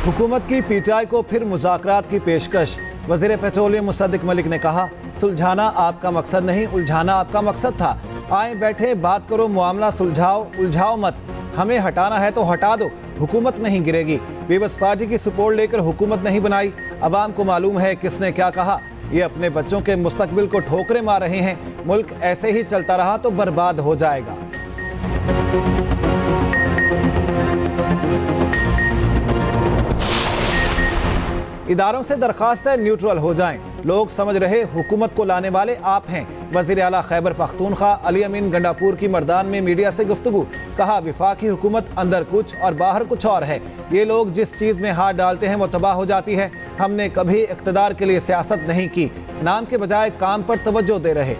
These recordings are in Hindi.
हुकूमत की पीटीआई को फिर मुज़ाकरात की पेशकश। वज़ीर पेट्रोलियम मुसद्दिक मलिक ने कहा, सुलझाना आपका मकसद नहीं, उलझाना आपका मकसद था। आए बैठे बात करो, मामला सुलझाओ, उलझाओ मत। हमें हटाना है तो हटा दो, हुकूमत नहीं गिरेगी। पीपल्स पार्टी की सपोर्ट लेकर हुकूमत नहीं बनाई। अवाम को मालूम है किसने क्या कहा। ये अपने बच्चों के मुस्तकबिल को ठोकरें मार रहे हैं। मुल्क ऐसे ही चलता रहा तो बर्बाद हो जाएगा। इदारों से दरखास्त है, न्यूट्रल हो जाएं। लोग समझ रहे हुकूमत को लाने वाले आप हैं। वज़ीर आला खैबर पख्तूनख्वा अली अमीन गंडापुर की मर्दान में मीडिया से गुफ्तगू। कहा, विफाकी हुकूमत अंदर कुछ और बाहर कुछ और है। ये लोग जिस चीज़ में हाथ डालते हैं वो तबाह हो जाती है। हमने कभी इक़्तिदार के लिए सियासत नहीं की, नाम के बजाय काम पर तवज्जो दे रहे।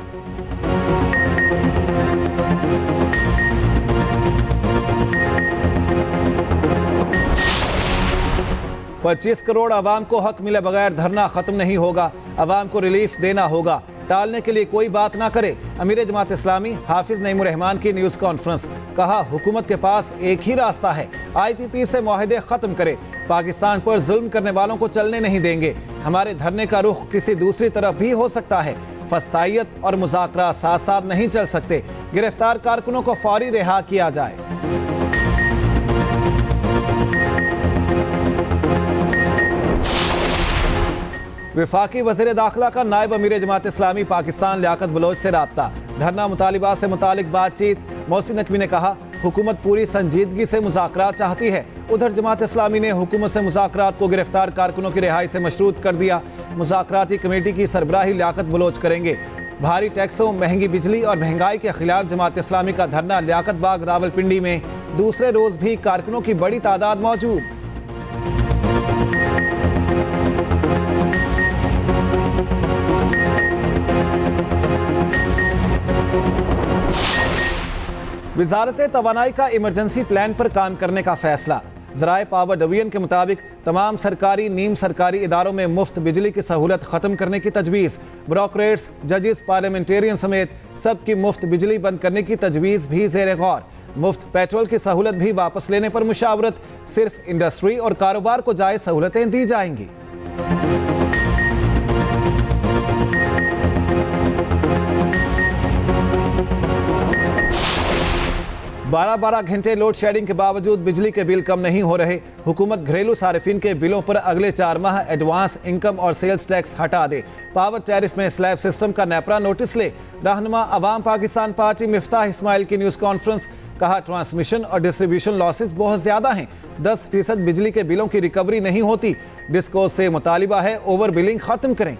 25 करोड़ आवाम को हक मिले बगैर धरना खत्म नहीं होगा। आवाम को रिलीफ देना होगा, टालने के लिए कोई बात ना करे। अमीर जमात इस्लामी हाफिज नईमुर रहमान की न्यूज़ कॉन्फ्रेंस। कहा, हुकूमत के पास एक ही रास्ता है, IPP से मुआहदे खत्म करे। पाकिस्तान पर जुल्म करने वालों को चलने नहीं देंगे। हमारे धरने का रुख किसी दूसरी तरफ भी हो सकता है। फस्तायत और मुज़ाकरा साथ साथ नहीं चल सकते। गिरफ्तार कारकुनों को फौरी रिहा किया जाए। विफाकी वज़ीर दाखिला का नायब अमीर जमात इस्लामी पाकिस्तान लियाकत बलोच से राब्ता। धरना मुतालिबा से मुतालिक बातचीत। मोहसिन नकवी ने कहा, हुकूमत पूरी संजीदगी से मुज़ाकरात चाहती है। उधर जमात इस्लामी ने हुकूमत से मुज़ाकरात को गिरफ्तार कारकुनों की रिहाई से मशरूत कर दिया। मुज़ाकराती कमेटी की सरबराही लियाकत बलोच करेंगे। भारी टैक्सों, महंगी बिजली और महंगाई के खिलाफ जमात इस्लामी का धरना लियाकत बाग रावलपिंडी में। दूसरे रोज भी कारकुनों की बड़ी तादाद मौजूद। वजारत तवानाई का इमरजेंसी प्लान पर काम करने का फैसला। ज़राए पावर डिवीजन के मुताबिक तमाम सरकारी नीम सरकारी इदारों में मुफ्त बिजली की सहूलत ख़त्म करने की तजवीज़। ब्रोकरेट्स, जजेस, पार्लियामेंटेरियन समेत सबकी मुफ्त बिजली बंद करने की तजवीज़ भी ज़ेर गौर। मुफ्त पेट्रोल की सहूलत भी वापस लेने पर मुशावरत। सिर्फ इंडस्ट्री और कारोबार को जायज़ सहूलतें दी जाएंगी। 12-12 घंटे लोड शेडिंग के बावजूद बिजली के बिल कम नहीं हो रहे। हुकूमत घरेलू सारिफिन के बिलों पर अगले 4 माह एडवांस इनकम और सेल्स टैक्स हटा दे। पावर टैरिफ में स्लैब सिस्टम का नेपरा नोटिस ले। रहनुमा अवाम पाकिस्तान पार्टी मिफ्ताह इस्माइल की न्यूज़ कॉन्फ्रेंस। कहा, ट्रांसमिशन और डिस्ट्रीब्यूशन लॉसेस बहुत ज़्यादा हैं। 10% बिजली के बिलों की रिकवरी नहीं होती। डिस्को से मुतालिबा है ओवर बिलिंग ख़त्म करें।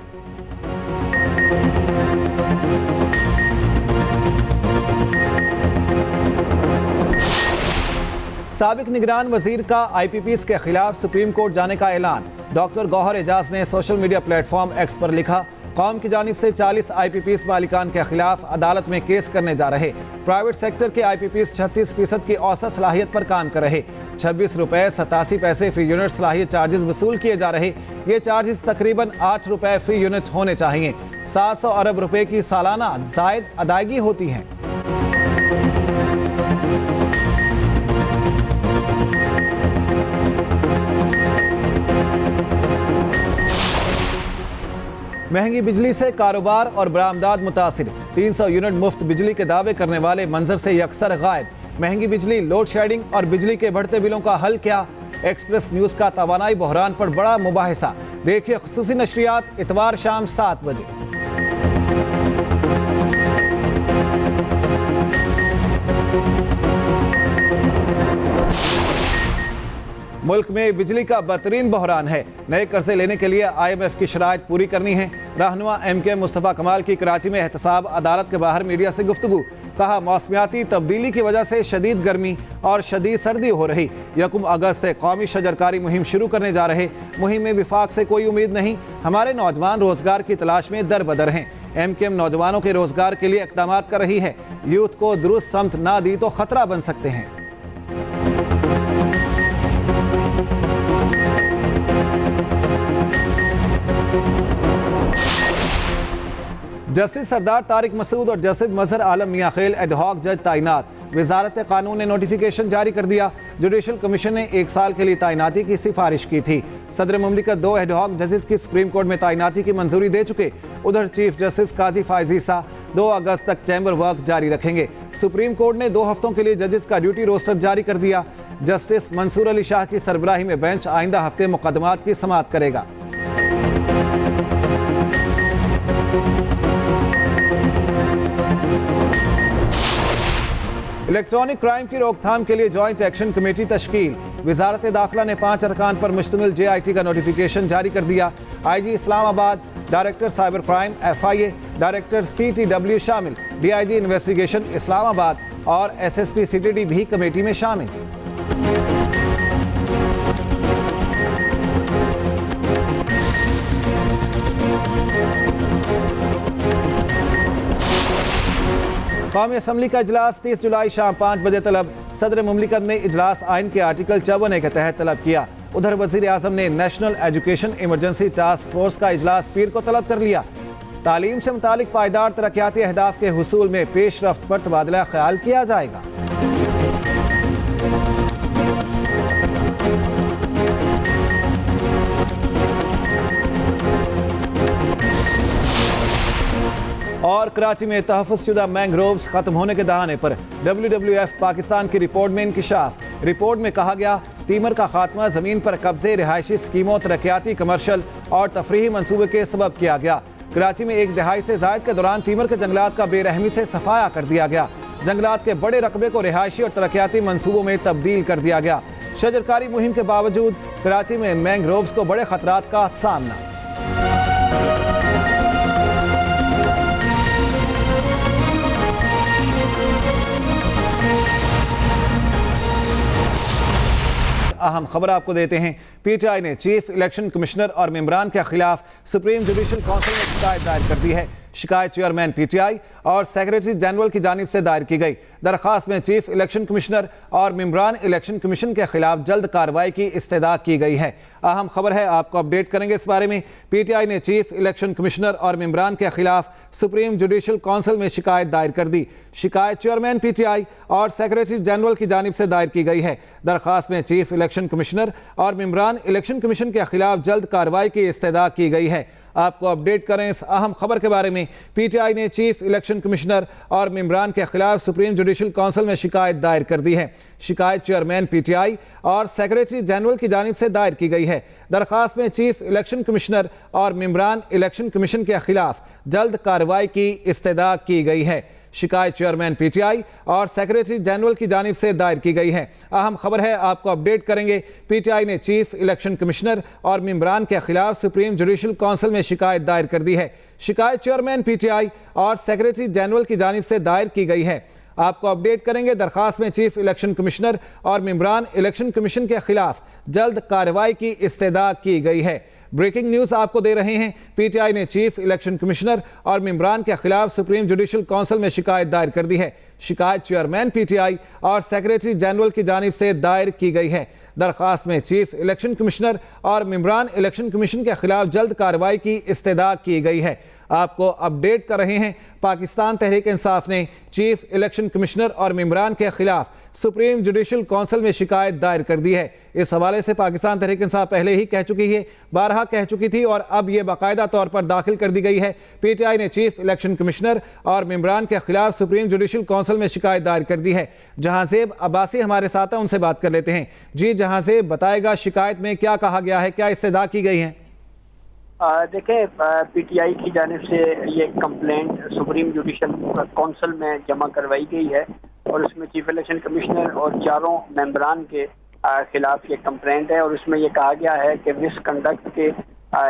साबिक निगरान वजीर का IPPs के खिलाफ सुप्रीम कोर्ट जाने का ऐलान। डॉक्टर गौहर एजाज ने सोशल मीडिया प्लेटफॉर्म एक्स पर लिखा, कौम की जानिब से 40 IPPs मालिकान के खिलाफ अदालत में केस करने जा रहे। प्राइवेट सेक्टर के IPPs 36% की औसत सलाहियत पर काम कर रहे। 26 रुपये 87 पैसे फी यूनिट सलाहियत चार्जेस वसूल किए जा रहे। ये चार्जेस तकरीबन 8 रुपये फी यूनिट होने चाहिए। 700 अरब रुपए की सालाना जायद अदायगी होती है। महंगी बिजली से कारोबार और बरामदात मुतासिर। 300 यूनिट मुफ्त बिजली के दावे करने वाले मंजर से यकसर गायब। महंगी बिजली, लोड शेडिंग और बिजली के बढ़ते बिलों का हल क्या? एक्सप्रेस न्यूज़ का तवानाई बहरान पर बड़ा मुबाहिसा। देखिए खुसूसी नशरियात इतवार शाम 7 बजे। मुल्क में बिजली का बदतरीन बहरान है। नए कर्जे लेने के लिए IMF की शराइत पूरी करनी है। रहनुमा MK मुस्तफ़ा कमाल की कराची में एहतसाब अदालत के बाहर मीडिया से गुफ्तगू। कहा, मौसमियाती तब्दीली की वजह से शदीद गर्मी और शदीद सर्दी हो रही। 1 अगस्त से कौमी शजरकारी मुहिम शुरू करने जा रहे। मुहिम में विफाक से कोई उम्मीद नहीं। हमारे नौजवान रोजगार की तलाश में दर बदर हैं। MKM नौजवानों के रोजगार के लिए इक़दाम कर रही है। यूथ को दुरुस्त समत ना दी तो खतरा बन सकते हैं। जस्टिस सरदार तारिक मसूद और जस्टिस मजहर आलम मियां खेल एडहॉक जज तैनात। वजारत कानून ने नोटिफिकेशन जारी कर दिया। जुडिशल कमीशन ने 1 साल के लिए तैनाती की सिफारिश की थी। सदर मुमलिकत 2 एडहॉक जजेस की सुप्रीम कोर्ट में तैनाती की मंजूरी दे चुके। उधर चीफ जस्टिस काजी फायज ईसा 2 अगस्त तक चैम्बर वर्क जारी रखेंगे। सुप्रीम कोर्ट ने 2 हफ्तों के लिए जजेस का ड्यूटी रोस्टर जारी कर दिया। जस्टिस मंसूर अली शाह की सरबराही में बेंच आइंदा हफ्ते मुकदमात की समाअत करेगा। इलेक्ट्रॉनिक क्राइम की रोकथाम के लिए जॉइंट एक्शन कमेटी तश्कील। वजारत दाखिला ने 5 अरकान पर मुश्तमिल JIT का नोटिफिकेशन जारी कर दिया। IG Islamabad, director cyber crime FIA, director CTW शामिल। DIG इन्वेस्टिगेशन इस्लामाबाद और SSP CTD भी कमेटी में शामिल। कौमी असम्बली का इजलास 30 जुलाई शाम 5 बजे तलब। सदर मुमलिकत ने इजलास आइन के आर्टिकल 54A के तहत तलब किया। उधर वज़ीर आज़म ने national education emergency task force का इजलास पीर को तलब कर लिया। तालीम से मुतालिक पायदार तरक्याती अहदाफ के हुसूल में पेश रफ्त पर तबादला ख्याल किया जाएगा। और कराची में तहफ़्फ़ुज़शुदा मैंग्रोव्स खत्म होने के दहाने पर WWF पाकिस्तान की रिपोर्ट में इंकिशाफ। रिपोर्ट में कहा गया तीमर का खात्मा ज़मीन पर कब्जे, रिहायशी स्कीमों, तरक्याती, कमर्शल और तफरीही मनसूबे के सबब किया गया। कराची में 1 दहाई से ज़ायद के दौरान तीमर के जंगलात का बेरहमी से सफाया कर दिया गया। जंगलात के बड़े रकबे को रिहायशी और तरक्याती मनसूबों में तब्दील कर दिया गया। शजरकारी मुहिम के बावजूद कराची में मैंग्रोव्स को बड़े खतरात का सामना। अहम खबर आपको देते हैं। PTI ने चीफ इलेक्शन कमिश्नर और मेंबरान के खिलाफ सुप्रीम जुडिशल काउंसिल में शिकायत दायर कर दी है। शिकायत चेयरमैन PTI और सेक्रेटरी जनरल की जानिब से दायर की गई। दरख्वास्त में चीफ इलेक्शन कमिश्नर और मेंबरान इलेक्शन कमीशन के खिलाफ जल्द कार्रवाई की इस्तदा की गई है। अहम खबर है, आपको अपडेट करेंगे इस बारे में। PTI ने चीफ इलेक्शन कमिश्नर और मेंबरान के खिलाफ सुप्रीम जुडिशल काउंसिल में शिकायत दायर कर दी। शिकायत चेयरमैन PTI और सेक्रेटरी जनरल की जानिब से दायर की गई है। दरख्वास्त में चीफ इलेक्शन कमिश्नर और मेंबरान इलेक्शन कमीशन के खिलाफ जल्द कार्रवाई की इस्तदा की गई है। आपको अपडेट करें इस अहम खबर के बारे में। PTI ने चीफ इलेक्शन कमिश्नर और मेंबरान के खिलाफ सुप्रीम जुडिशल काउंसिल में शिकायत दायर कर दी है। शिकायत चेयरमैन PTI और सेक्रेटरी जनरल की जानिब से दायर की गई है। दरख्वास्त में चीफ इलेक्शन कमिश्नर और मेंबरान इलेक्शन कमीशन के खिलाफ जल्द कार्रवाई की इस्तदा की गई है। शिकायत चेयरमैन PTI और सेक्रेटरी जनरल की जानिब से दायर की गई है। अहम खबर है, आपको अपडेट करेंगे। PTI ने चीफ इलेक्शन कमिश्नर और मेंबरान के खिलाफ सुप्रीम जुडिशल काउंसिल में शिकायत दायर कर दी है। शिकायत चेयरमैन PTI और सेक्रेटरी जनरल की जानिब से दायर की गई है। आपको अपडेट करेंगे। दरख्वास्त में चीफ इलेक्शन कमिश्नर और मेंबरान इलेक्शन कमीशन के खिलाफ जल्द कार्रवाई की इस्तदा की गई है। ब्रेकिंग न्यूज़ आपको दे रहे हैं। PTI ने चीफ इलेक्शन कमिश्नर और मेंबरान के खिलाफ सुप्रीम जुडिशल काउंसिल में शिकायत दायर कर दी है। शिकायत चेयरमैन PTI और सेक्रेटरी जनरल की जानिब से दायर की गई है। दरख्वास्त में चीफ इलेक्शन कमिश्नर और मेंबरान इलेक्शन कमीशन के खिलाफ जल्द कार्रवाई की इस्तदा की गई है। आपको अपडेट कर रहे हैं। पाकिस्तान तहरीक इंसाफ ने चीफ इलेक्शन कमिश्नर और मेंबरान के खिलाफ सुप्रीम जुडिशल काउंसिल में शिकायत दायर कर दी है। इस हवाले से पाकिस्तान तहरीक इंसाफ पहले ही कह चुकी है, बारहा कह चुकी थी और अब यह बाकायदा तौर पर दाखिल कर दी गई है। PTI ने चीफ इलेक्शन कमिश्नर और मेंबरान के खिलाफ सुप्रीम जुडिशल काउंसिल में शिकायत दायर कर दी है। जहांजेब अब्बासी हमारे साथ हैं, उनसे बात कर लेते हैं। जी जहांजेब, बताएगा शिकायत में क्या कहा गया है, क्या इस्तदा की गई है? देखें, PTI की जानिब से ये कंप्लेंट सुप्रीम जुडिशल काउंसिल में जमा करवाई गई है और उसमें चीफ इलेक्शन कमिश्नर और 4 मेंबरान के खिलाफ ये कंप्लेंट है और उसमें ये कहा गया है कि मिसकंडक्ट के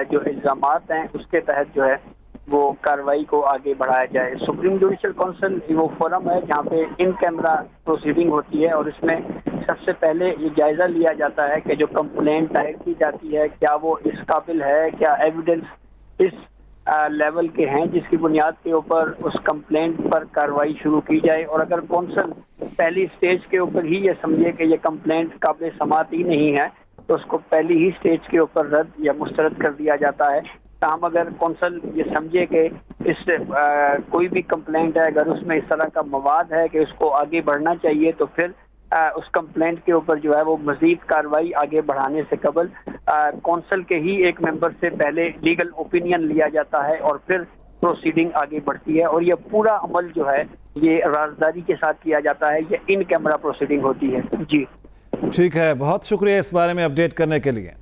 जो इल्ज़ामात हैं उसके तहत जो है वो कार्रवाई को आगे बढ़ाया जाए। सुप्रीम जुडिशल काउंसिल वो फोरम है जहाँ पे इन कैमरा प्रोसीडिंग होती है और इसमें सबसे पहले ये जायज़ा लिया जाता है कि जो कंप्लेंट दायर की जाती है क्या वो इस काबिल है, क्या एविडेंस इस लेवल के हैं जिसकी बुनियाद के ऊपर उस कंप्लेंट पर कार्रवाई शुरू की जाए। और अगर कौंसल पहली स्टेज के ऊपर ही ये समझे कि ये कंप्लेंट काबिल समाअत ही नहीं है तो उसको पहली ही स्टेज के ऊपर रद्द या मुस्तरद कर दिया जाता है। ताहम अगर कौंसल ये समझे कि इस कोई भी कंप्लेंट है, अगर उसमें इस तरह का मवाद है कि उसको आगे बढ़ना चाहिए, तो फिर उस कंप्लेंट के ऊपर जो है वो मजीद कार्रवाई आगे बढ़ाने से कबल कौंसल के ही एक मेंबर से पहले लीगल ओपिनियन लिया जाता है और फिर प्रोसीडिंग आगे बढ़ती है। और ये पूरा अमल जो है ये राजदारी के साथ किया जाता है, ये इन कैमरा प्रोसीडिंग होती है। जी ठीक है, बहुत शुक्रिया इस बारे में अपडेट करने के लिए।